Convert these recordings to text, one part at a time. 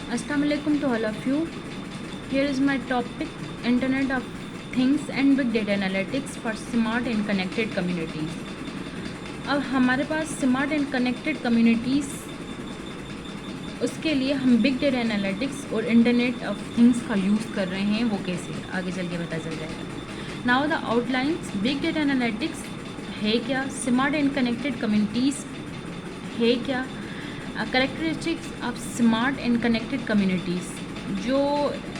Assalamu alaikum to all of you. Here is my topic, Internet of Things and Big Data Analytics for Smart and Connected Communities. अब हमारे पास smart and connected communities, उसके लिए हम big data analytics और internet of things का use कर रहे हैं। वो कैसे, आगे चल के पता चल जाएगा। Now the outlines, big data analytics है क्या, स्मार्ट एंड कनेक्टेड कम्युनिटीज़ है क्या, characteristics of smart and connected communities. जो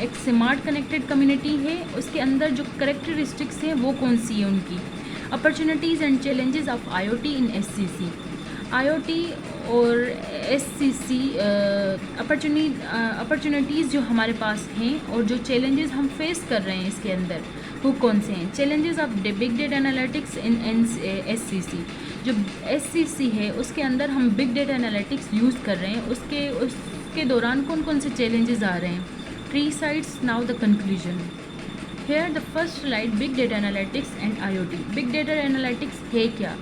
एक स्मार्ट कनेक्टेड कम्युनिटी है उसके अंदर जो करेक्टरिस्टिक्स हैं वो कौन सी है उनकी, opportunities and challenges of IoT in SCC. IoT और एससीसी अपॉर्चुनिटीज़ जो हमारे पास हैं और जो चैलेंजेस हम फेस कर रहे हैं इसके अंदर वो कौन से हैं। Challenges of big data analytics in SCC, जो एससीसी है उसके अंदर हम बिग डेटा एनालिटिक्स यूज़ कर रहे हैं, उसके दौरान कौन कौन से चैलेंजेस आ रहे हैं। 3 sides, now the conclusion. Here the first slide, big data analytics and IoT. Big data analytics है क्या।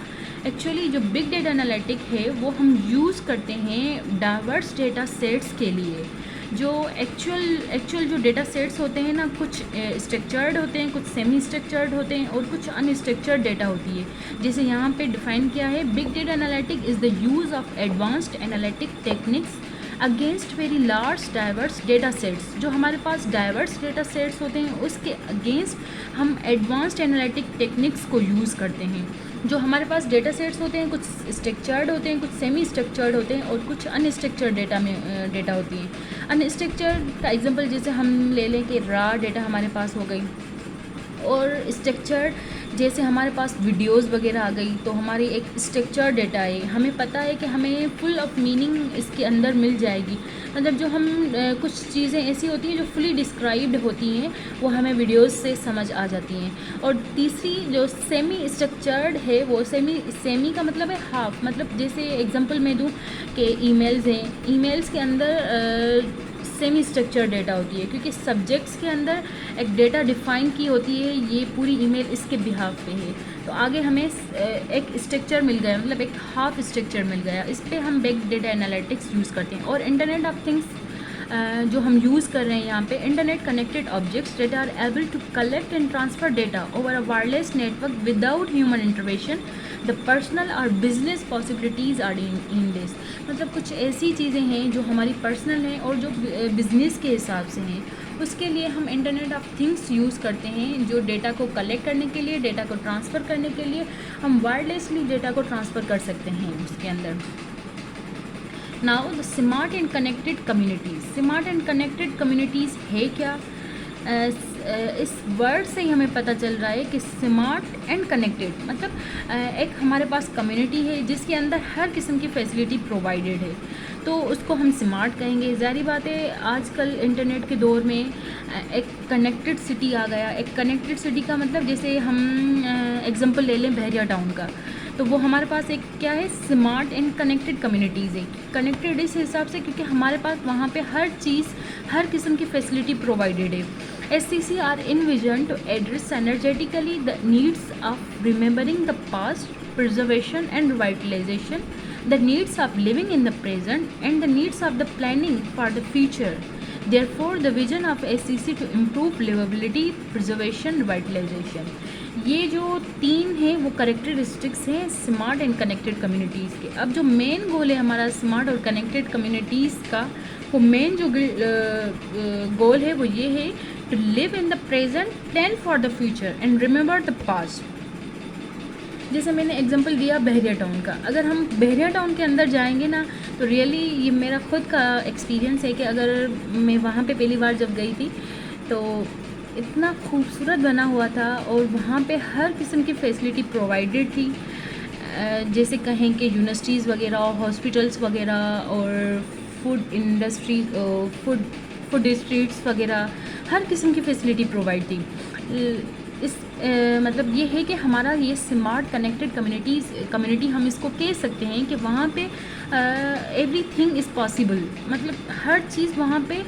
एक्चुअली जो बिग डेटा एनालिटिक है वो हम यूज़ करते हैं डाइवर्स डेटा सेट्स के लिए। जो एक्चुअल जो डेटा सेट्स होते हैं ना, कुछ स्ट्रक्चर्ड होते हैं, कुछ सेमी स्ट्रक्चर्ड होते हैं और कुछ अनस्ट्रक्चर्ड डेटा होती है। जैसे यहाँ पे डिफाइन किया है, big data analytic is the use of advanced analytic techniques against very large diverse data sets. जो हमारे पास डाइवर्स डेटा सेट्स होते हैं उसके अगेंस्ट हम एडवांस्ड एनालिटिक टेक्निक्स को यूज़ करते हैं। जो हमारे पास डेटा सेट्स होते हैं कुछ स्ट्रक्चर्ड होते हैं, कुछ सेमी स्ट्रक्चर्ड होते हैं और कुछ अनस्ट्रक्चर्ड डेटा होती हैं। अनस्ट्रक्चर्ड का एग्जांपल जैसे हम ले लें कि रॉ डेटा हमारे पास हो गई, और स्ट्रक्चर्ड जैसे हमारे पास वीडियोस वगैरह आ गई तो हमारी एक स्ट्रक्चर डेटा है, हमें पता है कि हमें फुल ऑफ मीनिंग इसके अंदर मिल जाएगी। मतलब जो हम कुछ चीज़ें ऐसी होती हैं जो फुली डिस्क्राइब्ड होती हैं वो हमें वीडियोस से समझ आ जाती हैं। और तीसरी जो सेमी स्ट्रक्चर्ड है वो सेमी का मतलब है हाफ, मतलब जैसे एग्जांपल मैं दूँ कि ईमेल्स हैं, ईमेल्स के अंदर सेमी स्ट्रक्चर डेटा होती है क्योंकि सब्जेक्ट्स के अंदर एक डेटा डिफाइन की होती है, ये पूरी ईमेल इसके बिहाफ पे है। तो आगे हमें एक स्ट्रक्चर मिल गया, मतलब एक हाफ स्ट्रक्चर मिल गया, इस पे हम बिग डेटा एनालिटिक्स यूज़ करते हैं। और इंटरनेट ऑफ थिंग्स जो हम यूज़ कर रहे हैं यहाँ पे, internet connected objects data are able to collect and transfer data over a wireless network without human intervention. The personal और business possibilities are in this. मतलब कुछ ऐसी चीज़ें हैं जो हमारी पर्सनल हैं और जो बिज़नेस के हिसाब से हैं, उसके लिए हम इंटरनेट ऑफ थिंग्स यूज़ करते हैं। जो डेटा को कलेक्ट करने के लिए, डेटा को ट्रांसफ़र करने के लिए हम वायरलेसली डेटा को ट्रांसफ़र कर सकते हैं उसके अंदर। Now the smart and connected communities. Smart and connected communities है क्या। इस वर्ड से ही हमें पता चल रहा है कि स्मार्ट एंड कनेक्टेड मतलब एक हमारे पास कम्युनिटी है जिसके अंदर हर किस्म की फैसिलिटी प्रोवाइडेड है, तो उसको हम स्मार्ट कहेंगे। ज़ाहिर बात है आजकल इंटरनेट के दौर में एक कनेक्टेड सिटी आ गया। एक कनेक्टेड सिटी का मतलब जैसे हम एग्जांपल ले लें बहरिया टाउन का, तो वो हमारे पास एक क्या है, स्मार्ट एंड कनेक्टेड कम्युनिटीज़ है। कनेक्टेड इस हिसाब से क्योंकि हमारे पास वहाँ पे हर चीज़, हर किस्म की फैसिलिटी प्रोवाइडेड है। SCC are envisioned to address energetically the needs of remembering the past, preservation and revitalization, the needs of living in the present and the needs of the planning for the future. Therefore, the vision of SCC to improve livability, preservation, revitalization. ये जो 3 हैं वो characteristics हैं smart and connected communities के। अब जो main goal है हमारा स्मार्ट और कनेक्टेड कम्युनिटीज़ का, वो मेन जो गोल है वो ये है, to live in the present, plan for the future and remember the past. जैसे मैंने एग्जांपल दिया बहरिया टाउन का, अगर हम बहरिया टाउन के अंदर जाएंगे ना तो रियली ये मेरा खुद का एक्सपीरियंस है कि अगर मैं वहाँ पे पहली बार जब गई थी तो इतना खूबसूरत बना हुआ था और वहाँ पे हर किस्म की फैसिलिटी प्रोवाइडेड थी। जैसे कहें कि यूनिवर्सिटीज़ वगैरह, हॉस्पिटल्स वगैरह और फूड इंडस्ट्री, फूड स्ट्रीट्स वगैरह, हर किस्म की फैसिलिटी प्रोवाइड थी। इस मतलब ये है कि हमारा ये स्मार्ट कनेक्टेड कम्युनिटी हम इसको कह सकते हैं कि वहाँ पे एवरीथिंग इज़ पॉसिबल। मतलब हर चीज़ वहाँ पे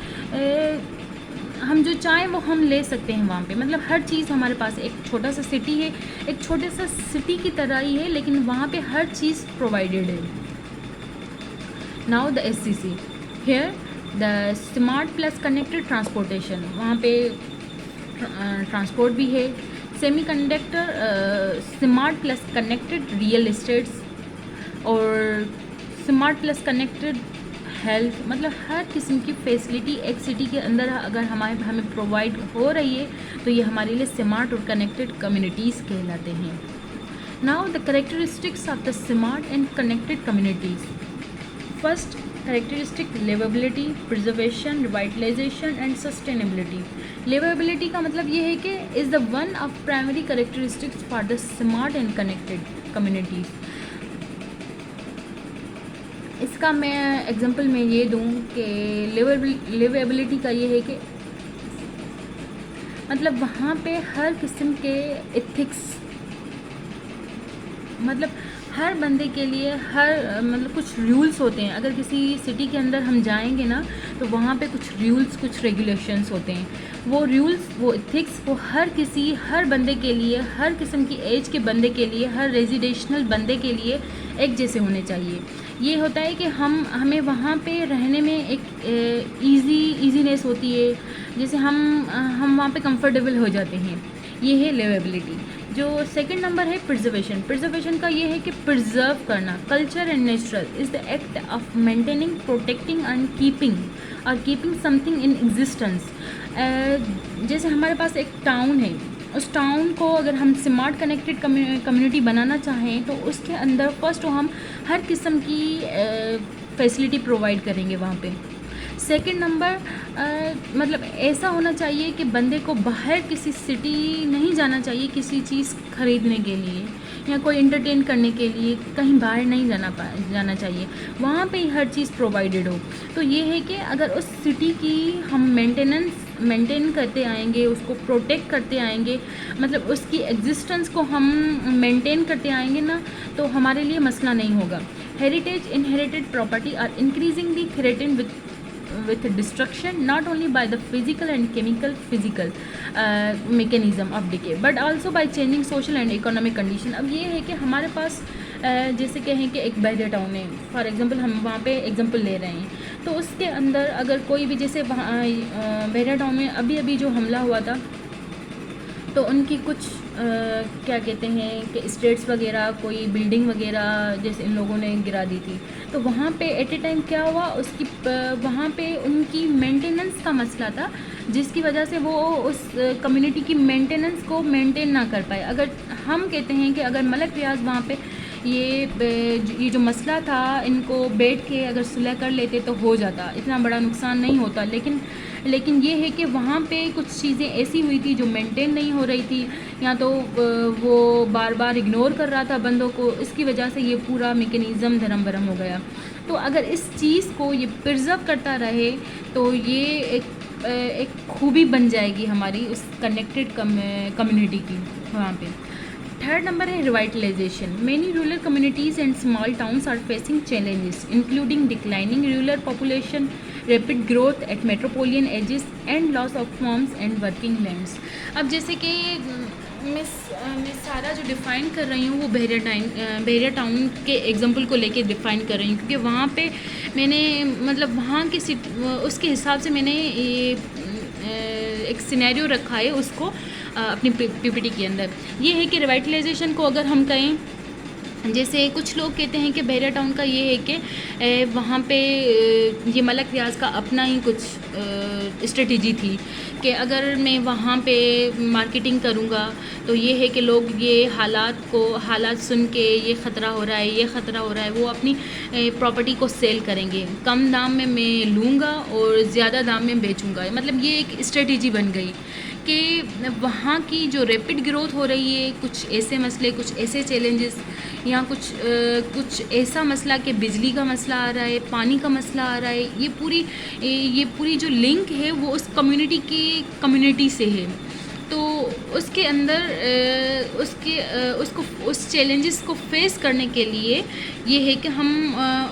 हम जो चाहें वो हम ले सकते हैं वहाँ पे। मतलब हर चीज़ हमारे पास, एक छोटा सा सिटी है, एक छोटे सा सिटी की तरह ही है, लेकिन वहाँ पे हर चीज़ प्रोवाइडेड है। Now the SCC। Here the smart plus connected transportation, वहाँ पे ट्रांसपोर्ट भी है। Semi conductor smart plus connected real estates और स्मार्ट प्लस कनेक्टेड हेल्थ, मतलब हर किस्म की फैसिलिटी एक सिटी के अंदर अगर हमें प्रोवाइड हो रही है तो ये हमारे लिए स्मार्ट और कनेक्टेड कम्युनिटीज़ कहलाते हैं। Now the characteristics of the smart and connected communities. First characteristic liveability, preservation, revitalisation and sustainability. Liveability का मतलब ये है कि is the one of primary characteristics for the smart and connected communities. इसका मैं example में ये दूँ कि लिवेबिलिटी का ये है कि मतलब वहाँ पे हर किस्म के एथिक्स, मतलब हर बंदे के लिए हर मतलब कुछ रूल्स होते हैं। अगर किसी सिटी के अंदर हम जाएंगे ना तो वहाँ पे कुछ रूल्स, कुछ रेगुलेशंस होते हैं। वो रूल्स, वो एथिक्स, वो हर बंदे के लिए, हर किस्म की एज के बंदे के लिए, हर रेजिडेंशनल बंदे के लिए एक जैसे होने चाहिए। ये होता है कि हमें वहाँ पे रहने में एक ईजीनेस होती है, जैसे हम वहाँ पे कंफर्टेबल हो जाते हैं। ये है लिवेबिलिटी। जो सेकंड नंबर है प्रिजर्वेशन। प्रिजर्वेशन का ये है कि प्रिजर्व करना। Culture and natural is the act of maintaining, protecting and keeping something in existence. जैसे हमारे पास एक टाउन है, उस टाउन को अगर हम स्मार्ट कनेक्टेड कम्युनिटी बनाना चाहें तो उसके अंदर फर्स्ट तो हम हर किस्म की फैसिलिटी प्रोवाइड करेंगे वहाँ पे। सेकंड नंबर मतलब ऐसा होना चाहिए कि बंदे को बाहर किसी सिटी नहीं जाना चाहिए किसी चीज़ ख़रीदने के लिए या कोई एंटरटेन करने के लिए, कहीं बाहर नहीं जाना चाहिए, वहाँ पे ही हर चीज़ प्रोवाइडेड हो। तो ये है कि अगर उस सिटी की हम मेंटेन करते आएंगे, उसको प्रोटेक्ट करते आएंगे, मतलब उसकी एग्जिस्टेंस को हम मेंटेन करते आएंगे ना, तो हमारे लिए मसला नहीं होगा। Heritage inherited property are increasingly threatened with destruction not only by the physical and chemical mechanism of decay but also by changing social and economic condition। अब ये है कि हमारे पास जैसे कहें कि एक बहरिया टाउन है, फॉर एग्जांपल हम वहाँ पे एग्जांपल ले रहे हैं, तो उसके अंदर अगर कोई भी, जैसे वहाँ बहरिया टाउन में अभी जो हमला हुआ था तो उनकी कुछ क्या कहते हैं कि स्टेट्स वगैरह, कोई बिल्डिंग वगैरह जैसे इन लोगों ने गिरा दी थी, तो वहाँ पे एट ए टाइम क्या हुआ, उसकी वहाँ पे उनकी मेंटेनेंस का मसला था, जिसकी वजह से वो उस कम्युनिटी की मेंटेनेंस को मेंटेन ना कर पाए। अगर हम कहते हैं कि अगर मलक रियाज वहाँ पे ये जो मसला था इनको बैठ के अगर सुलह कर लेते तो हो जाता, इतना बड़ा नुकसान नहीं होता। लेकिन ये है कि वहाँ पे कुछ चीज़ें ऐसी हुई थी जो मेंटेन नहीं हो रही थी, या तो वो बार बार इग्नोर कर रहा था बंदों को, इसकी वजह से ये पूरा मेकनिज़म धर्म भरम हो गया। तो अगर इस चीज़ को ये प्रिजर्व करता रहे तो ये एक खूबी बन जाएगी हमारी उस कनेक्टेड कम्युनिटी की वहाँ पे। थर्ड नंबर है revitalisation. Many rural communities and small towns are facing challenges including declining rural population, rapid growth at metropolitan edges and loss of farms and working lands. अब जैसे कि मैं सारा जो डिफ़ाइन कर रही हूँ वो बहरिया टाउन के एग्जांपल को लेके डिफ़ाइन कर रही हूँ, क्योंकि वहाँ पे मैंने मतलब वहाँ के उसके हिसाब से मैंने ये एक सिनेरियो रखा है उसको अपनी पीपीटी के अंदर। ये है कि रिवाइटलाइजेशन को अगर हम कहें, जैसे कुछ लोग कहते हैं कि बहरिया टाउन का ये है कि वहाँ पे ये मलक रियाज का अपना ही कुछ स्ट्रेटजी थी कि अगर मैं वहाँ पे मार्केटिंग करूँगा तो ये है कि लोग ये हालात सुन के ये ख़तरा हो रहा है, वो अपनी प्रॉपर्टी को सेल करेंगे, कम दाम में मैं लूँगा और ज़्यादा दाम में बेचूँगा। मतलब ये एक स्ट्रेटजी बन गई कि वहाँ की जो रैपिड ग्रोथ हो रही है, कुछ ऐसे मसले, कुछ ऐसे चैलेंजेस, या कुछ ऐसा मसला कि बिजली का मसला आ रहा है, पानी का मसला आ रहा है, ये पूरी जो लिंक है वो उस कम्युनिटी से है। तो उसके अंदर उस चैलेंजेस को फेस करने के लिए ये है कि हम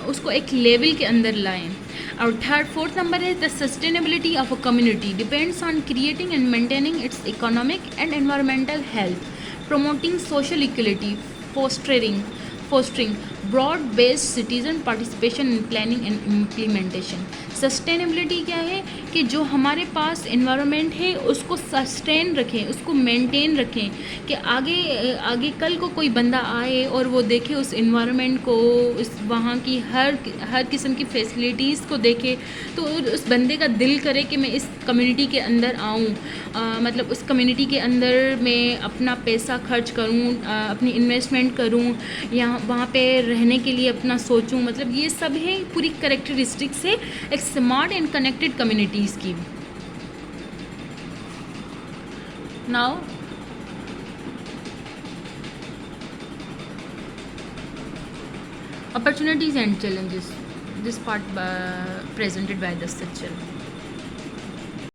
उसको एक लेवल के अंदर लाएं। और फोर्थ नंबर है the sustainability of a community depends on creating and maintaining its economic and environmental health, promoting social equality, fostering broad based citizen participation in planning and implementation. Sustainability क्या है कि जो हमारे पास इन्वायरमेंट है उसको sustain रखें, उसको मेंटेन रखें, कि आगे कल को कोई बंदा आए और वो देखे उस इन्वायरमेंट को, उस वहाँ की हर किस्म की फैसिलिटीज़ को देखे, तो उस बंदे का दिल करे कि मैं इस कम्युनिटी के अंदर आऊँ, मतलब उस कम्युनिटी के अंदर मैं अपना पैसा खर्च करूँ, अपनी इन्वेस्टमेंट करूँ, यहाँ वहाँ पे रहने के लिए अपना सोचूं। मतलब ये सब है पूरी करेक्टरिस्टिक्स है एक स्मार्ट एंड कनेक्टेड कम्युनिटीज़ की। Now opportunities and challenges, this part presented by the Sachal.